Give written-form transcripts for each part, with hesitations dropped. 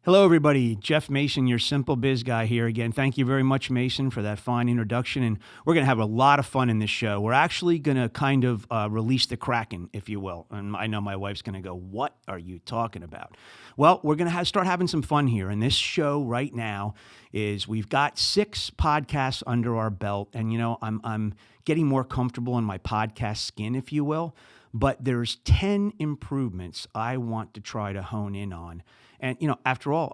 Hello, everybody. Jeff Mason, your Simple Biz guy here again. Thank you very much, Mason, for that fine introduction. And we're going to have a lot of fun in this show. We're actually going to kind of release the Kraken, if you will. And I know my wife's going to go, "What are you talking about?" Well, we're going to start having some fun here. And this show right now is we've got 6 podcasts under our belt. And, you know, I'm getting more comfortable in my podcast skin, if you will. But there's 10 improvements I want to try to hone in on. And, you know, after all,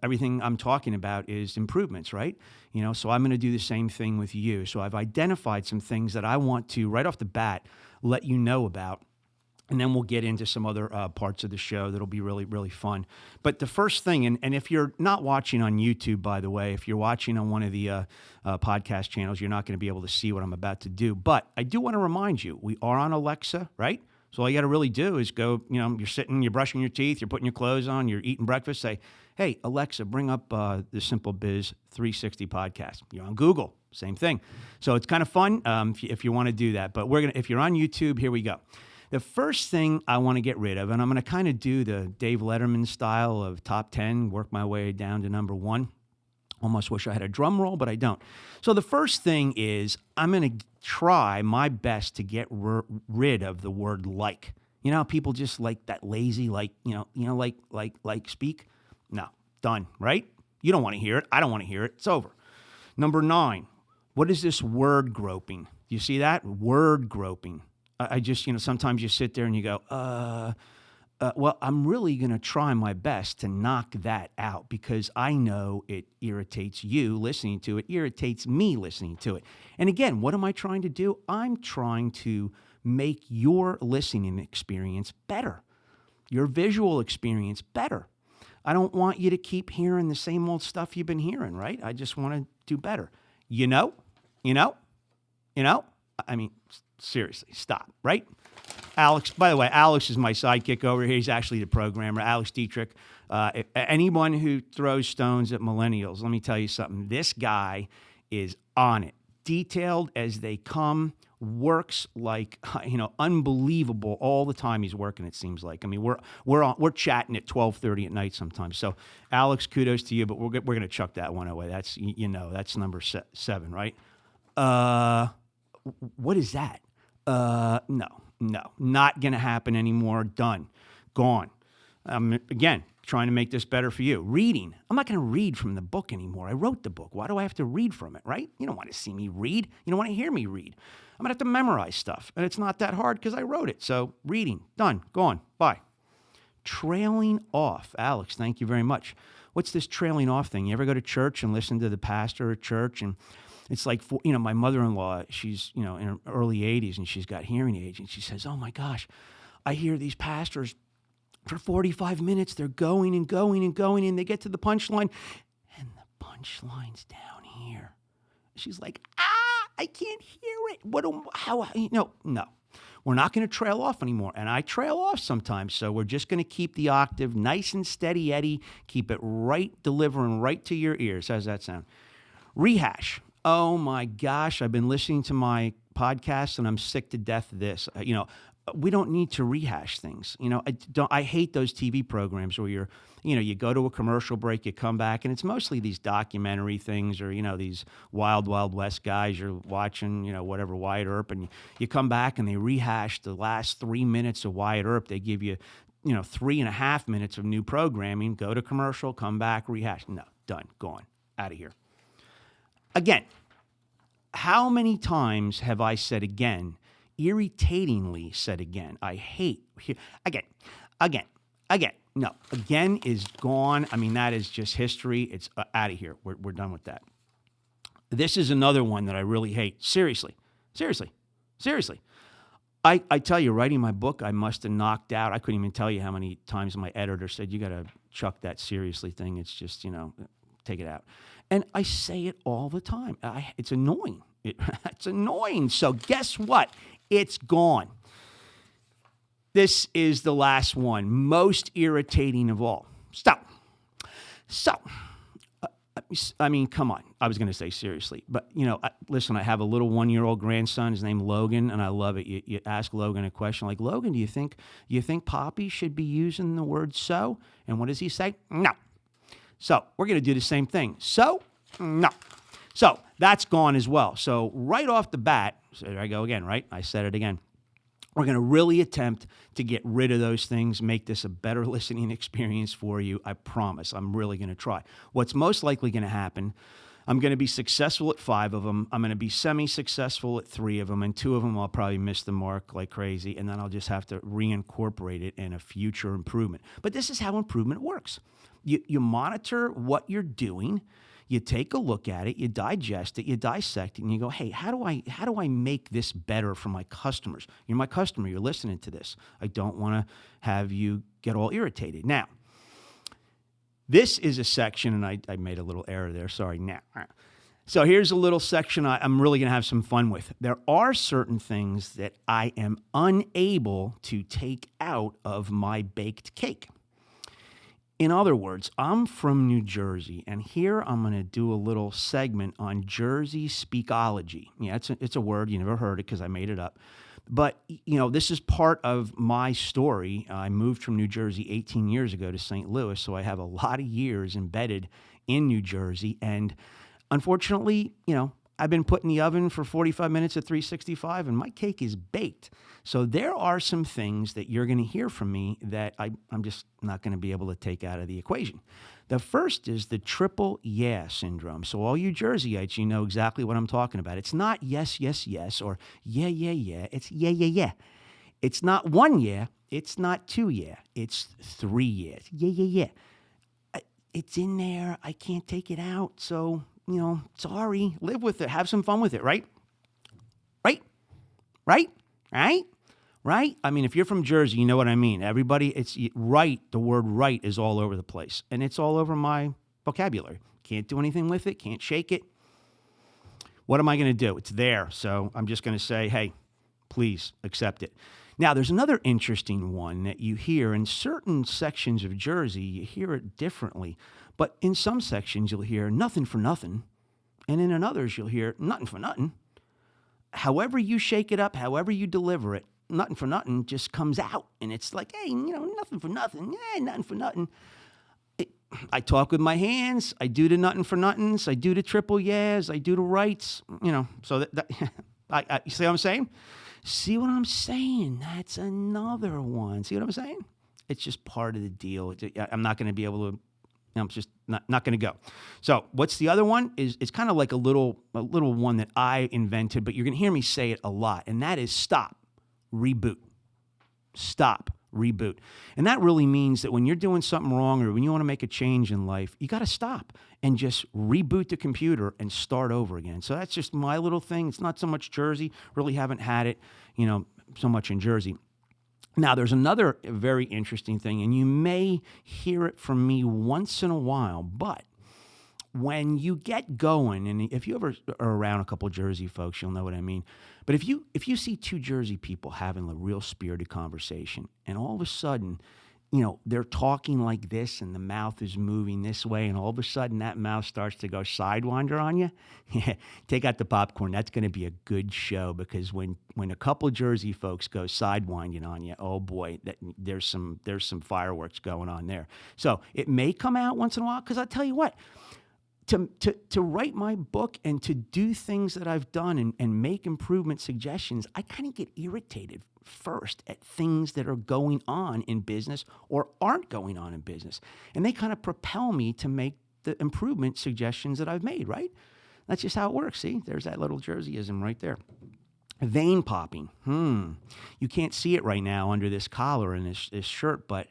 everything I'm talking about is improvements, right? You know, so I'm going to do the same thing with you. So I've identified some things that I want to, right off the bat, let you know about. And then we'll get into some other parts of the show that'll be really, really fun. But the first thing, and if you're not watching on YouTube, by the way, if you're watching on one of the podcast channels, you're not going to be able to see what I'm about to do. But I do want to remind you, we are on Alexa, right? So all you got to really do is go, you know, you're sitting, you're brushing your teeth, you're putting your clothes on, you're eating breakfast, say, "Hey, Alexa, bring up the SimpleBiz360 podcast." You're on Google, same thing. So it's kind of fun if you want to do that. But if you're on YouTube, here we go. The first thing I want to get rid of, and I'm going to kind of do the Dave Letterman style of top 10, work my way down to number 1. Almost wish I had a drum roll, but I don't. So the first thing is I'm going to try my best to get rid of the word "like." You know how people just like that lazy, like, like speak? No, done, right? You don't want to hear it. I don't want to hear it. It's over. Number 9, what is this word groping? Do you see that? Word groping. I just, sometimes you sit there and you go, well, I'm really going to try my best to knock that out because I know it irritates you listening to it, irritates me listening to it. And again, what am I trying to do? I'm trying to make your listening experience better, your visual experience better. I don't want you to keep hearing the same old stuff you've been hearing, right? I just want to do better. You know? I mean, seriously, stop, right? Alex, by the way, Alex is my sidekick over here. He's actually the programmer, Alex Dietrich. Anyone who throws stones at millennials, let me tell you something. This guy is on it. Detailed as they come, works like, unbelievable all the time he's working, it seems like. I mean, we're chatting at 12:30 at night sometimes. So, Alex, kudos to you, but we're going to chuck that one away. That's, that's number 7, right? What is that? No, not going to happen anymore. Done. Gone. Again, trying to make this better for you. Reading. I'm not going to read from the book anymore. I wrote the book. Why do I have to read from it, right? You don't want to see me read. You don't want to hear me read. I'm going to have to memorize stuff. And it's not that hard because I wrote it. So reading. Done. Gone. Bye. Trailing off. Alex, thank you very much. What's this trailing off thing? You ever go to church and listen to the pastor at church and it's like, my mother-in-law, she's, in her early 80s and she's got hearing aids. And she says, "Oh, my gosh, I hear these pastors for 45 minutes. They're going and going and going. And they get to the punchline. And the punchline's down here." She's like, I can't hear it. No. We're not going to trail off anymore. And I trail off sometimes. So we're just going to keep the octave nice and steady, Eddie. Keep it right, delivering right to your ears. How's that sound? Rehash. Oh my gosh, I've been listening to my podcast and I'm sick to death of this. We don't need to rehash things. I hate those TV programs where you go to a commercial break, you come back, and it's mostly these documentary things or, these wild, wild west guys you're watching, whatever, Wyatt Earp, and you come back and they rehash the last 3 minutes of Wyatt Earp. They give you, 3.5 minutes of new programming, go to commercial, come back, rehash. No, done, gone, out of here. Again, how many times have I said again, irritatingly said again? I hate, again. No, again is gone. I mean, that is just history. It's out of here. We're done with that. This is another one that I really hate. Seriously. I tell you, writing my book, I must have knocked out. I couldn't even tell you how many times my editor said, "You got to chuck that seriously thing. It's just, take it out." And I say it all the time. It's annoying. It's annoying. So guess what? It's gone. This is the last one. Most irritating of all. So, come on. I was going to say seriously. But, listen, I have a little 1-year-old grandson. His name Logan, and I love it. You ask Logan a question like, "Logan, do you think Poppy should be using the word so?" And what does he say? "No." So we're going to do the same thing. So, no. So that's gone as well. So right off the bat, so there I go again, right? I said it again. We're going to really attempt to get rid of those things, make this a better listening experience for you. I promise. I'm really going to try. What's most likely going to happen, I'm going to be successful at 5 of them. I'm going to be semi-successful at 3 of them, and 2 of them I'll probably miss the mark like crazy, and then I'll just have to reincorporate it in a future improvement. But this is how improvement works. You monitor what you're doing. You take a look at it, you digest it, you dissect it, and you go, hey, how do I make this better for my customers? You're my customer. You're listening to this. I don't want to have you get all irritated. Now, this is a section, and I made a little error there. Sorry. Now, so here's a little section I'm really going to have some fun with. There are certain things that I am unable to take out of my baked cake. In other words, I'm from New Jersey, and here I'm going to do a little segment on Jersey Speakology. Yeah, it's a word. You never heard it because I made it up. But, this is part of my story. I moved from New Jersey 18 years ago to St. Louis, so I have a lot of years embedded in New Jersey. And unfortunately, I've been put in the oven for 45 minutes at 365, and my cake is baked. So there are some things that you're going to hear from me that I'm just not going to be able to take out of the equation. The first is the triple yeah syndrome. So all you Jerseyites, you know exactly what I'm talking about. It's not yes, yes, yes, or yeah, yeah, yeah. It's yeah, yeah, yeah. It's not 1 yeah. It's not 2 yeah. It's 3 years. Yeah, yeah, yeah. It's in there. I can't take it out. So, sorry. Live with it. Have some fun with it, right? Right? Right? Right? Right? I mean, if you're from Jersey, you know what I mean. Everybody, it's right. The word right is all over the place. And it's all over my vocabulary. Can't do anything with it. Can't shake it. What am I going to do? It's there. So I'm just going to say, hey, please accept it. Now, there's another interesting one that you hear in certain sections of Jersey. You hear it differently. But in some sections, you'll hear nothing for nothing. And in others, you'll hear nothing for nothing. However you shake it up, however you deliver it, nothing for nothing just comes out. And it's like, hey, nothing for nothing. Yeah, nothing for nothing. I talk with my hands. I do the nothing for nothings. I do the triple yeahs. I do the rights. So you see what I'm saying? See what I'm saying? That's another one. See what I'm saying? It's just part of the deal. I'm not going to be able to. I'm just not going to go. So what's the other one? It's kind of like a little one that I invented, but you're going to hear me say it a lot, and that is stop, reboot. Stop, reboot. And that really means that when you're doing something wrong or when you want to make a change in life, you got to stop and just reboot the computer and start over again. So that's just my little thing. It's not so much Jersey. Really haven't had it, so much in Jersey. Now, there's another very interesting thing, and you may hear it from me once in a while, but when you get going, and if you ever are around a couple of Jersey folks, you'll know what I mean. But if you see 2 Jersey people having a real spirited conversation, and all of a sudden, they're talking like this, and the mouth is moving this way, and all of a sudden that mouth starts to go sidewinder on you, take out the popcorn. That's going to be a good show, because when a couple of Jersey folks go sidewinding on you, oh boy, there's some fireworks going on there. So it may come out once in a while, because I'll tell you what, to write my book and to do things that I've done and make improvement suggestions, I kind of get irritated first at things that are going on in business or aren't going on in business. And they kind of propel me to make the improvement suggestions that I've made, right? That's just how it works. See, there's that little Jerseyism right there. Vein popping. You can't see it right now under this collar and this shirt, but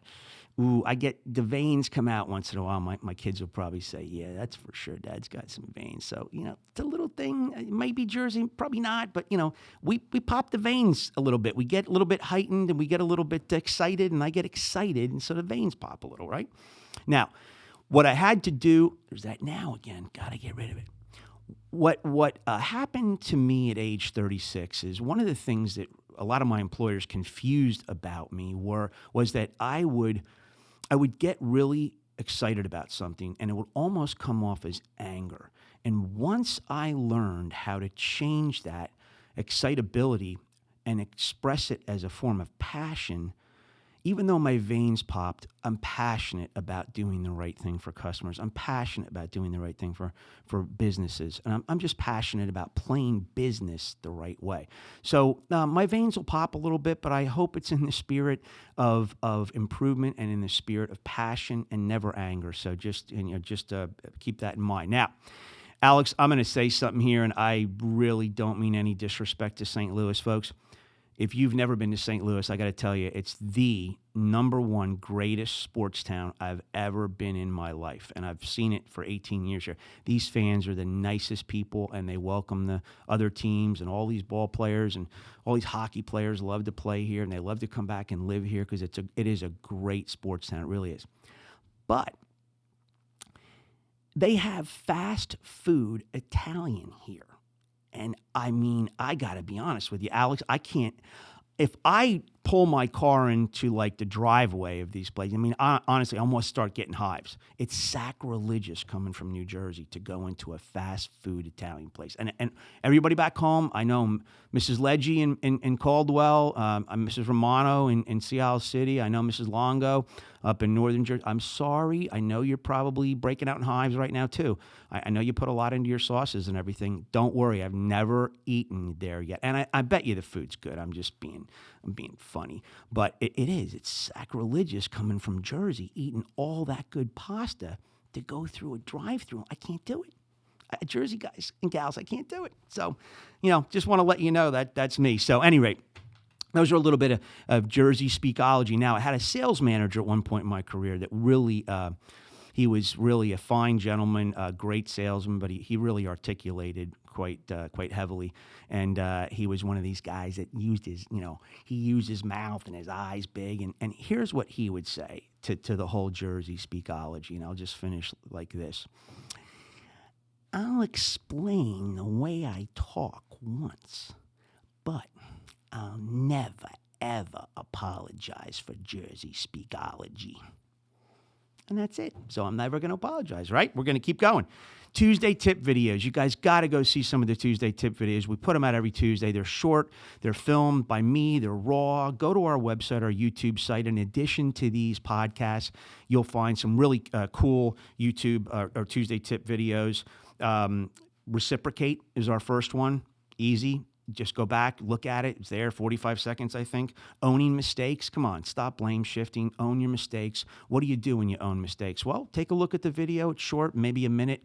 I get the veins come out once in a while. My kids will probably say, yeah, that's for sure. Dad's got some veins. So, it's a little thing. It might be Jersey, probably not. But, we pop the veins a little bit. We get a little bit heightened and we get a little bit excited, and I get excited. And so the veins pop a little, right? Now, what I had to do, there's that now again. Got to get rid of it. What happened to me at age 36 is one of the things that a lot of my employers confused about me was that I would get really excited about something, and it would almost come off as anger. And once I learned how to change that excitability and express it as a form of passion, even though my veins popped, I'm passionate about doing the right thing for customers. I'm passionate about doing the right thing for businesses. And I'm just passionate about playing business the right way. So my veins will pop a little bit, but I hope it's in the spirit of improvement and in the spirit of passion and never anger. So just keep that in mind. Now, Alex, I'm going to say something here, and I really don't mean any disrespect to St. Louis, folks. If you've never been to St. Louis, I got to tell you, it's the #1 greatest sports town I've ever been in my life. And I've seen it for 18 years here. These fans are the nicest people, and they welcome the other teams, and all these ball players and all these hockey players love to play here, and they love to come back and live here because it is a great sports town. It really is. But they have fast food Italian here. And I mean, I got to be honest with you, Alex, I can't, if I pull my car into like the driveway of these places, I mean, honestly, I almost start getting hives. It's sacrilegious coming from New Jersey to go into a fast food Italian place. And everybody back home, I know Mrs. Leggy in Caldwell, Mrs. Romano in Seattle City. I know Mrs. Longo up in Northern Jersey. I'm sorry. I know you're probably breaking out in hives right now too. I know you put a lot into your sauces and everything. Don't worry. I've never eaten there yet. And I bet you the food's good. I'm being funny. But it is. It's sacrilegious coming from Jersey, eating all that good pasta to go through a drive-through. I can't do it. Jersey guys and gals, I can't do it. So, just want to let you know that that's me. So, at any rate, those are a little bit of Jersey Speakology. Now, I had a sales manager at one point in my career that really, he was really a fine gentleman, a great salesman, but he really articulated quite heavily. And he was one of these guys that used his mouth and his eyes big. And here's what he would say to the whole Jersey Speakology. And I'll just finish like this. I'll explain the way I talk once, but I'll never, ever apologize for Jersey Speakology. And that's it. So I'm never going to apologize, right? We're going to keep going. Tuesday tip videos. You guys got to go see some of the Tuesday tip videos. We put them out every Tuesday. They're short. They're filmed by me. They're raw. Go to our website, our YouTube site. In addition to these podcasts, you'll find some really cool YouTube or Tuesday tip videos. Reciprocate is our first one. Easy. Just go back, look at it. It's there, 45 seconds, I think. Owning mistakes. Come on, stop blame shifting. Own your mistakes. What do you do when you own mistakes? Well, take a look at the video. It's short, maybe a minute.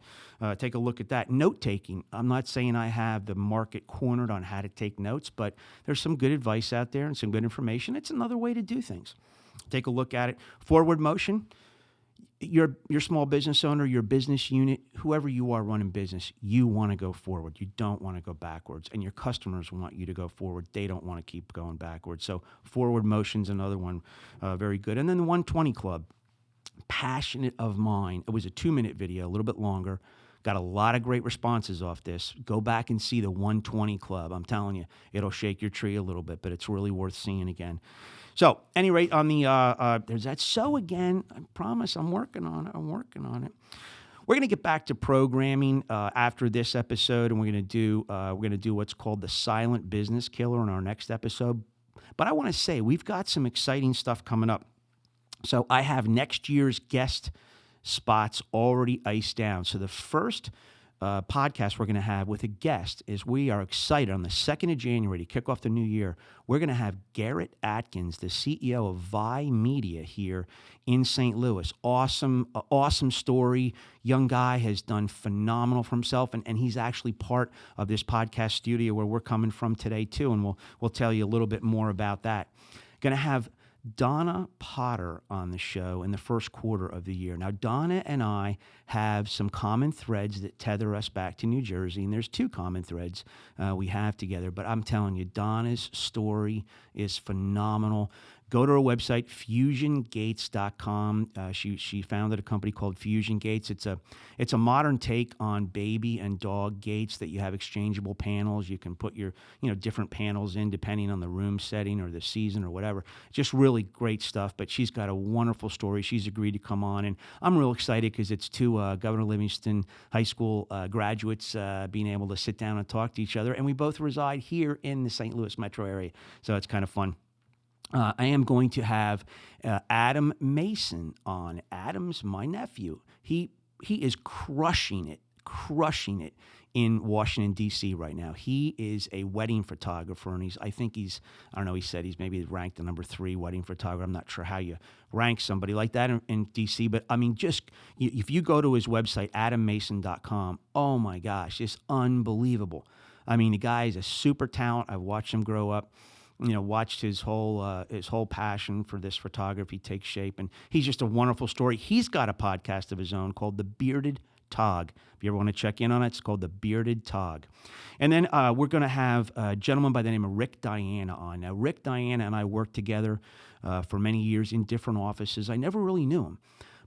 Take a look at that. Note taking. I'm not saying I have the market cornered on how to take notes, but there's some good advice out there and some good information. It's another way to do things. Take a look at it. Forward motion. Your small business owner, your business unit, whoever you are running business, you want to go forward. You don't want to go backwards. And your customers want you to go forward. They don't want to keep going backwards. So forward motion's another one, very good. And then the 120 Club, passionate of mine. It was a 2-minute video, a little bit longer. Got a lot of great responses off this. Go back and see the 120 Club. I'm telling you, it'll shake your tree a little bit, but it's really worth seeing again. So, any rate, on the there's that. So again, I promise I'm working on it. We're going to get back to programming after this episode, and we're going to do what's called the silent business killer in our next episode. But I want to say we've got some exciting stuff coming up. So I have next year's guest spots already iced down. So the first podcast we're going to have with a guest is we are excited on the 2nd of January to kick off the new year. We're going to have Garrett Atkins, the CEO of Vi Media here in St. Louis. Awesome story. Young guy has done phenomenal for himself, and he's actually part of this podcast studio where we're coming from today too, and we'll tell you a little bit more about that. Going to have Donna Potter on the show in the first quarter of the year. Now, Donna and I have some common threads that tether us back to New Jersey, and there's 2 common threads we have together. But I'm telling you, Donna's story is phenomenal. Go to her website, FusionGates.com. She founded a company called Fusion Gates. It's a modern take on baby and dog gates that you have exchangeable panels. You can put your different panels in depending on the room setting or the season or whatever. Just really great stuff. But she's got a wonderful story. She's agreed to come on, and I'm real excited because it's 2 Governor Livingston High School graduates being able to sit down and talk to each other. And we both reside here in the St. Louis metro area, so it's kind of fun. I am going to have Adam Mason on. Adam's my nephew. He is crushing it in Washington, D.C. right now. He is a wedding photographer, and I don't know, he said he's maybe ranked the number 3 wedding photographer. I'm not sure how you rank somebody like that in D.C., but I mean, if you go to his website, adammason.com, oh my gosh, it's unbelievable. I mean, the guy is a super talent. I've watched him grow up. Watched his whole passion for this photography take shape, and he's just a wonderful story. He's got a podcast of his own called The Bearded Tog. If you ever want to check in on it, it's called The Bearded Tog. And then we're going to have a gentleman by the name of Rick Diana on. Now, Rick Diana and I worked together for many years in different offices. I never really knew him.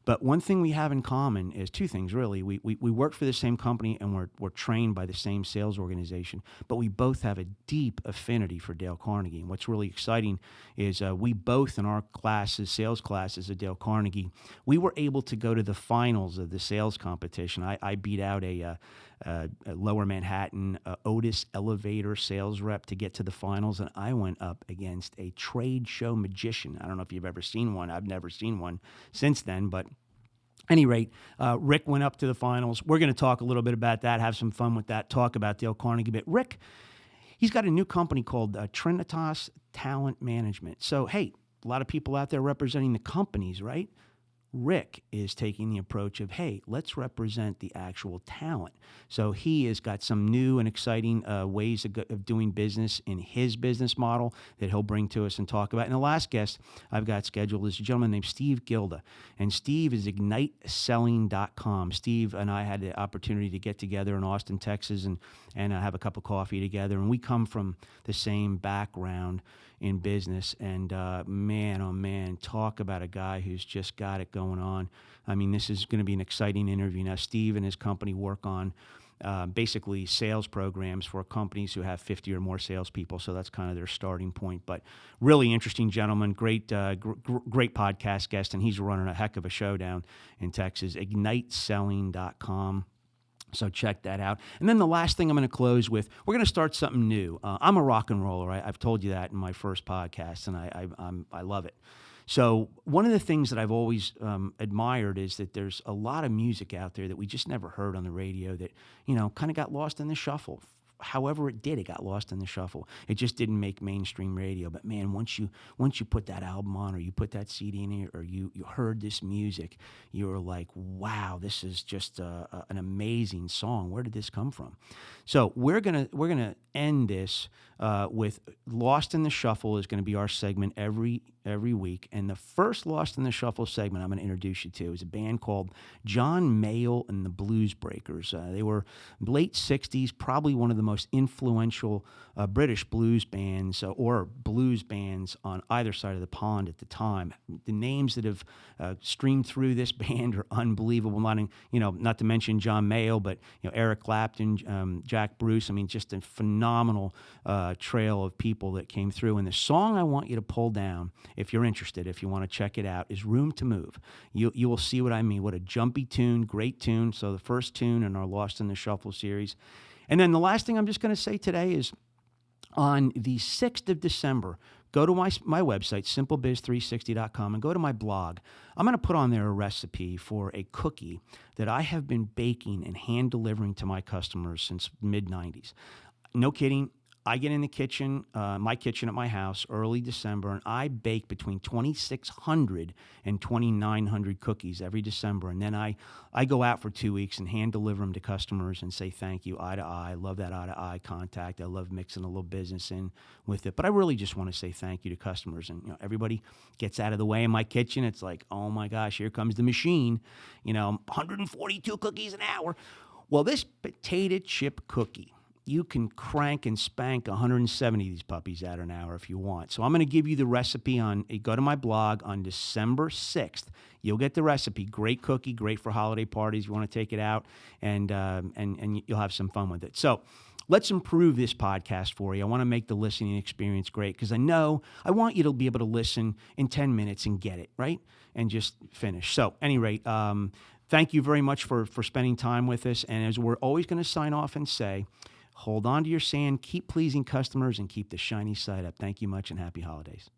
But one thing we have in common is 2 things, really. We work for the same company, and we're trained by the same sales organization, but we both have a deep affinity for Dale Carnegie. And what's really exciting is we both, in our classes, sales classes at Dale Carnegie, we were able to go to the finals of the sales competition. I beat out a Lower Manhattan Otis elevator sales rep to get to the finals, and I went up against a trade show magician. I don't know if you've ever seen one. I've never seen one since then, but at any rate, Rick went up to the finals. We're going to talk a little bit about that, have some fun with that, talk about Dale Carnegie. But Rick, he's got a new company called Trinitas Talent Management. So, hey, a lot of people out there representing the companies, right? Rick is taking the approach of, hey, let's represent the actual talent. So he has got some new and exciting ways of doing business in his business model that he'll bring to us and talk about. And the last guest I've got scheduled is a gentleman named Steve Gilda. And Steve is igniteselling.com. Steve and I had the opportunity to get together in Austin, Texas, and have a cup of coffee together. And we come from the same background in business, and man, oh man, talk about a guy who's just got it going on. I mean, this is going to be an exciting interview. Now, Steve and his company work on basically sales programs for companies who have 50 or more salespeople, so that's kind of their starting point. But really interesting gentleman, great podcast guest, and he's running a heck of a show down in Texas, igniteselling.com. So check that out. And then the last thing I'm going to close with, we're going to start something new. I'm a rock and roller. I've told you that in my first podcast, and I love it. So one of the things that I've always admired is that there's a lot of music out there that we just never heard on the radio that, kind of got lost in the shuffle. However it did, it got lost in the shuffle. It just didn't make mainstream radio. But man, once you put that album on, or you put that CD in here, or you heard this music, you were like, wow, this is just an amazing song. Where did this come from? So we're gonna end this with Lost in the Shuffle is going to be our segment every week. And the first Lost in the Shuffle segment I'm going to introduce you to is a band called John Mayall and the Blues Breakers. They were late 60s, probably one of the most influential British blues bands or blues bands on either side of the pond at the time. The names that have streamed through this band are unbelievable. Not to mention John Mayall, but Eric Clapton, Jack Bruce. I mean, just a phenomenal trail of people that came through. And the song I want you to pull down, if you're interested, if you want to check it out, is Room to Move. You will see what I mean. What a jumpy tune, great tune. So the first tune in our Lost in the Shuffle series. And then the last thing I'm just going to say today is on the 6th of December, go to my website, SimpleBiz360.com, and go to my blog. I'm going to put on there a recipe for a cookie that I have been baking and hand delivering to my customers since mid-90s. No kidding. I get in the kitchen, my kitchen at my house, early December, and I bake between 2,600 and 2,900 cookies every December. And then I go out for 2 weeks and hand deliver them to customers and say thank you, eye to eye. I love that eye to eye contact. I love mixing a little business in with it. But I really just want to say thank you to customers. And everybody gets out of the way in my kitchen. It's like, oh my gosh, here comes the machine. 142 cookies an hour. Well, this potato chip cookie, you can crank and spank 170 of these puppies out an hour if you want. So I'm going to give you the recipe go to my blog on December 6th. You'll get the recipe. Great cookie, great for holiday parties. You want to take it out, and you'll have some fun with it. So let's improve this podcast for you. I want to make the listening experience great because I want you to be able to listen in 10 minutes and get it, right? And just finish. So at any rate, thank you very much for spending time with us. And as we're always going to sign off and say, hold on to your sand, keep pleasing customers, and keep the shiny side up. Thank you much, and happy holidays.